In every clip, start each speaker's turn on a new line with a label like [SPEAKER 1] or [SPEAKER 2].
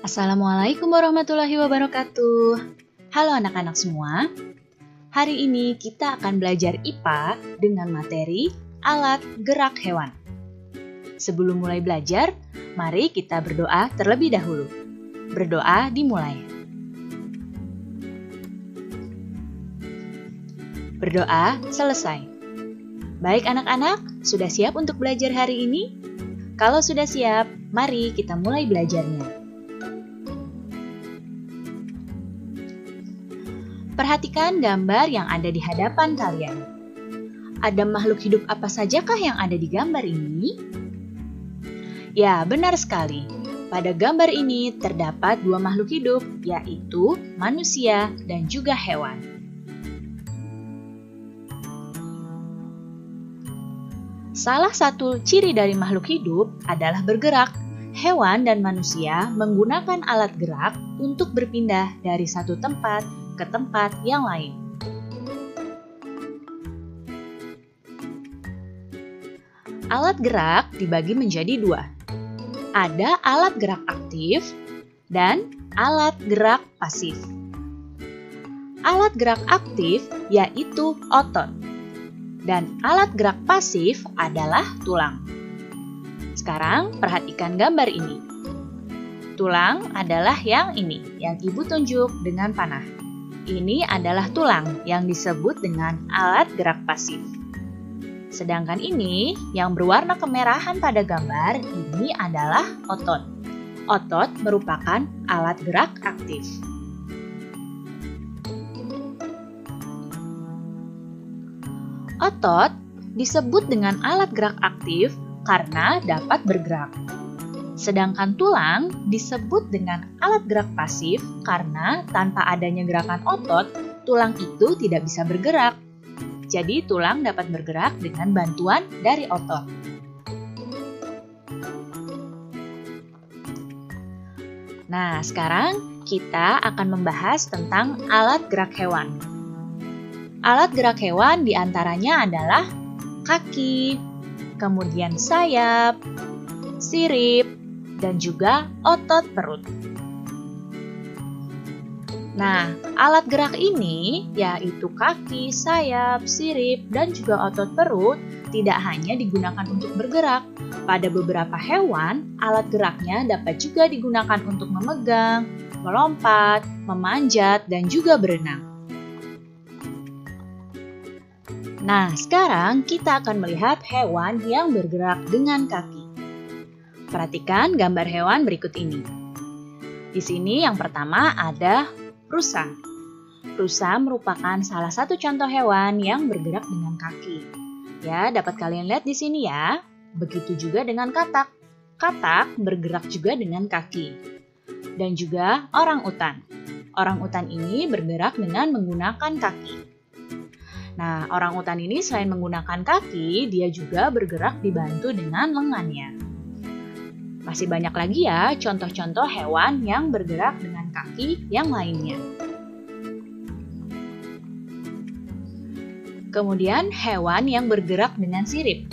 [SPEAKER 1] Assalamualaikum warahmatullahi wabarakatuh. Halo anak-anak semua. Hari ini kita akan belajar IPA dengan materi alat gerak hewan. Sebelum mulai belajar, mari kita berdoa terlebih dahulu. Berdoa dimulai. Berdoa selesai. Baik anak-anak, sudah siap untuk belajar hari ini? Kalau sudah siap, mari kita mulai belajarnya. Perhatikan gambar yang ada di hadapan kalian. Ada makhluk hidup apa sajakah yang ada di gambar ini? Ya, benar sekali. Pada gambar ini terdapat dua makhluk hidup, yaitu manusia dan juga hewan. Salah satu ciri dari makhluk hidup adalah bergerak. Hewan dan manusia menggunakan alat gerak untuk berpindah dari satu tempat ke tempat yang lain. Alat gerak dibagi menjadi dua. Ada alat gerak aktif dan alat gerak pasif. Alat gerak aktif yaitu otot, dan alat gerak pasif adalah tulang. Sekarang perhatikan gambar ini. Tulang adalah yang ini, yang ibu tunjuk dengan panah. Ini adalah tulang yang disebut dengan alat gerak pasif. Sedangkan ini yang berwarna kemerahan pada gambar ini adalah otot. Otot merupakan alat gerak aktif. Otot disebut dengan alat gerak aktif karena dapat bergerak. Sedangkan tulang disebut dengan alat gerak pasif karena tanpa adanya gerakan otot, tulang itu tidak bisa bergerak. Jadi tulang dapat bergerak dengan bantuan dari otot. Nah, sekarang kita akan membahas tentang alat gerak hewan. Alat gerak hewan diantaranya adalah kaki, kemudian sayap, sirip, dan juga otot perut. Nah, alat gerak ini yaitu kaki, sayap, sirip, dan juga otot perut tidak hanya digunakan untuk bergerak. Pada beberapa hewan, alat geraknya dapat juga digunakan untuk memegang, melompat, memanjat, dan juga berenang. Nah, sekarang kita akan melihat hewan yang bergerak dengan kaki. Perhatikan gambar hewan berikut ini. Di sini yang pertama ada rusa. Rusa merupakan salah satu contoh hewan yang bergerak dengan kaki. Ya, dapat kalian lihat di sini ya. Begitu juga dengan katak. Katak bergerak juga dengan kaki. Dan juga orangutan. Orangutan ini bergerak dengan menggunakan kaki. Nah, orangutan ini selain menggunakan kaki, dia juga bergerak dibantu dengan lengannya. Masih banyak lagi ya contoh-contoh hewan yang bergerak dengan kaki yang lainnya. Kemudian hewan yang bergerak dengan sirip.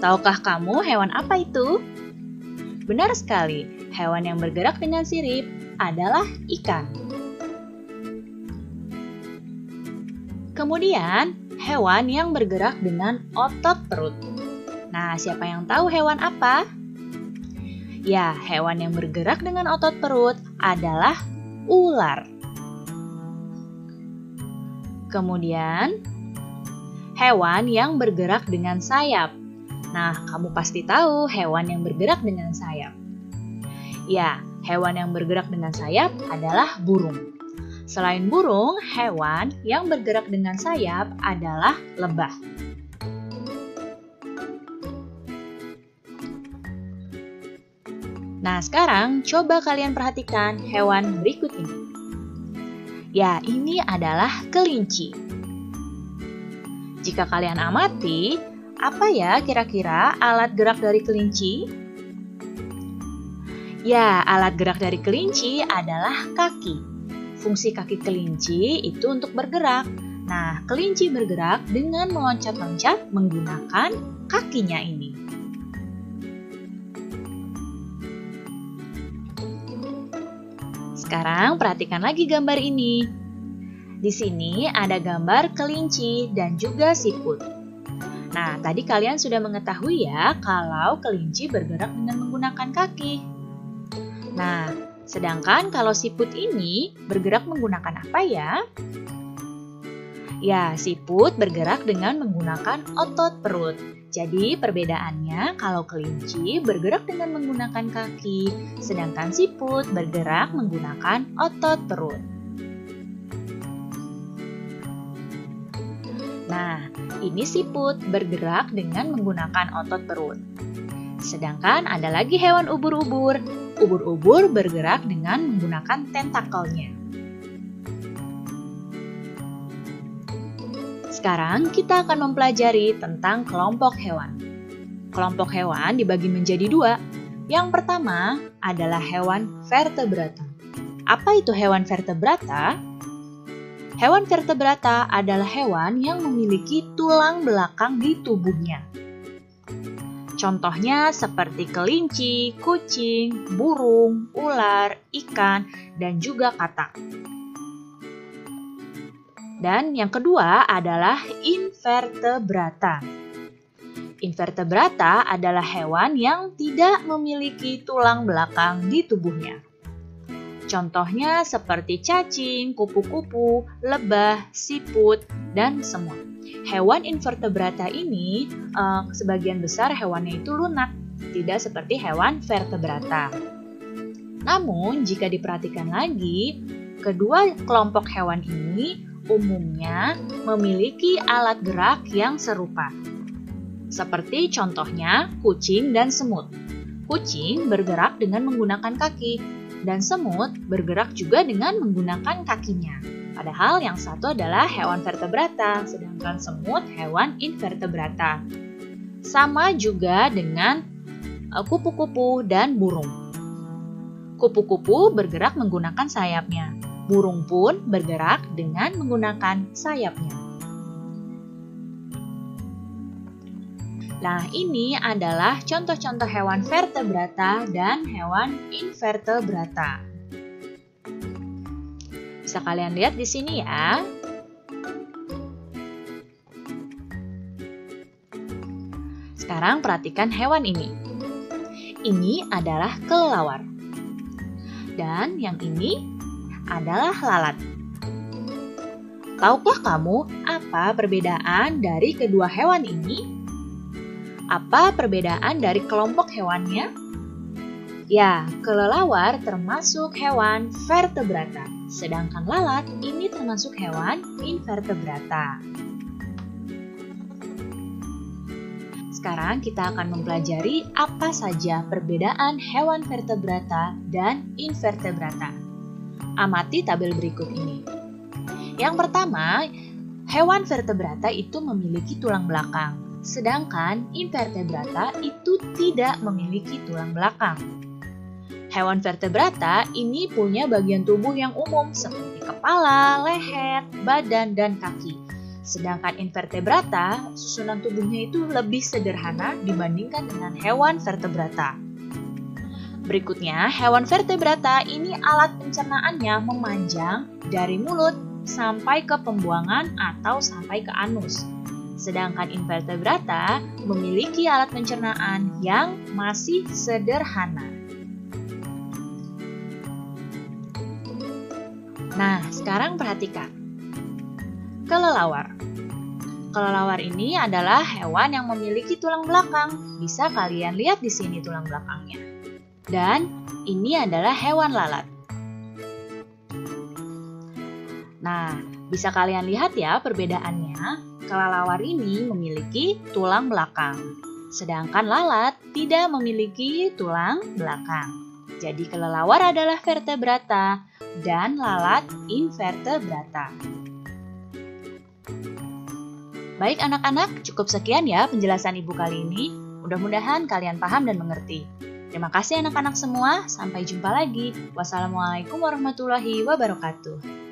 [SPEAKER 1] Tahukah kamu hewan apa itu? Benar sekali, hewan yang bergerak dengan sirip adalah ikan. Kemudian hewan yang bergerak dengan otot perut. Nah, siapa yang tahu hewan apa? Ya, hewan yang bergerak dengan otot perut adalah ular. Kemudian, hewan yang bergerak dengan sayap. Nah, kamu pasti tahu hewan yang bergerak dengan sayap. Ya, hewan yang bergerak dengan sayap adalah burung. Selain burung, hewan yang bergerak dengan sayap adalah lebah. Nah, sekarang coba kalian perhatikan hewan berikut ini. Ya, ini adalah kelinci. Jika kalian amati, apa ya kira-kira alat gerak dari kelinci? Ya, alat gerak dari kelinci adalah kaki. Fungsi kaki kelinci itu untuk bergerak. Nah, kelinci bergerak dengan meloncat-loncat menggunakan kakinya ini. Sekarang perhatikan lagi gambar ini. Di sini ada gambar kelinci dan juga siput. Nah, tadi kalian sudah mengetahui ya kalau kelinci bergerak dengan menggunakan kaki. Nah, sedangkan kalau siput ini bergerak menggunakan apa ya? Ya, siput bergerak dengan menggunakan otot perut. Jadi perbedaannya kalau kelinci bergerak dengan menggunakan kaki, sedangkan siput bergerak menggunakan otot perut. Nah, ini siput bergerak dengan menggunakan otot perut. Sedangkan ada lagi hewan ubur-ubur. Ubur-ubur bergerak dengan menggunakan tentakelnya. Sekarang kita akan mempelajari tentang kelompok hewan. Kelompok hewan dibagi menjadi dua. Yang pertama adalah hewan vertebrata. Apa itu hewan vertebrata? Hewan vertebrata adalah hewan yang memiliki tulang belakang di tubuhnya. Contohnya seperti kelinci, kucing, burung, ular, ikan, dan juga katak. Dan yang kedua adalah invertebrata. Invertebrata adalah hewan yang tidak memiliki tulang belakang di tubuhnya. Contohnya seperti cacing, kupu-kupu, lebah, siput, dan semut. Hewan invertebrata ini sebagian besar hewannya itu lunak, tidak seperti hewan vertebrata. Namun jika diperhatikan lagi, kedua kelompok hewan ini umumnya memiliki alat gerak yang serupa. Seperti contohnya kucing dan semut. Kucing bergerak dengan menggunakan kaki. Dan semut bergerak juga dengan menggunakan kakinya. Padahal yang satu adalah hewan vertebrata, sedangkan semut hewan invertebrata. Sama juga dengan kupu-kupu dan burung. Kupu-kupu bergerak menggunakan sayapnya. Burung pun bergerak dengan menggunakan sayapnya. Nah, ini adalah contoh-contoh hewan vertebrata dan hewan invertebrata. Bisa kalian lihat di sini ya. Sekarang perhatikan hewan ini. Ini adalah kelelawar. Dan yang ini adalah lalat. Tahukah kamu apa perbedaan dari kedua hewan ini? Apa perbedaan dari kelompok hewannya? Ya, kelelawar termasuk hewan vertebrata, sedangkan lalat ini termasuk hewan invertebrata. Sekarang kita akan mempelajari apa saja perbedaan hewan vertebrata dan invertebrata. Amati tabel berikut ini. Yang pertama, hewan vertebrata itu memiliki tulang belakang. Sedangkan invertebrata itu tidak memiliki tulang belakang. Hewan vertebrata ini punya bagian tubuh yang umum seperti kepala, leher, badan, dan kaki. Sedangkan invertebrata, susunan tubuhnya itu lebih sederhana dibandingkan dengan hewan vertebrata. Berikutnya, hewan vertebrata ini alat pencernaannya memanjang dari mulut sampai ke pembuangan atau sampai ke anus. Sedangkan invertebrata memiliki alat pencernaan yang masih sederhana. Nah, sekarang perhatikan. Kelelawar. Kelelawar ini adalah hewan yang memiliki tulang belakang. Bisa kalian lihat di sini tulang belakangnya. Dan ini adalah hewan lalat. Nah, bisa kalian lihat ya perbedaannya. Kelelawar ini memiliki tulang belakang, sedangkan lalat tidak memiliki tulang belakang. Jadi kelelawar adalah vertebrata dan lalat invertebrata. Baik anak-anak, cukup sekian ya penjelasan Ibu kali ini. Mudah-mudahan kalian paham dan mengerti. Terima kasih anak-anak semua, sampai jumpa lagi. Wassalamualaikum warahmatullahi wabarakatuh.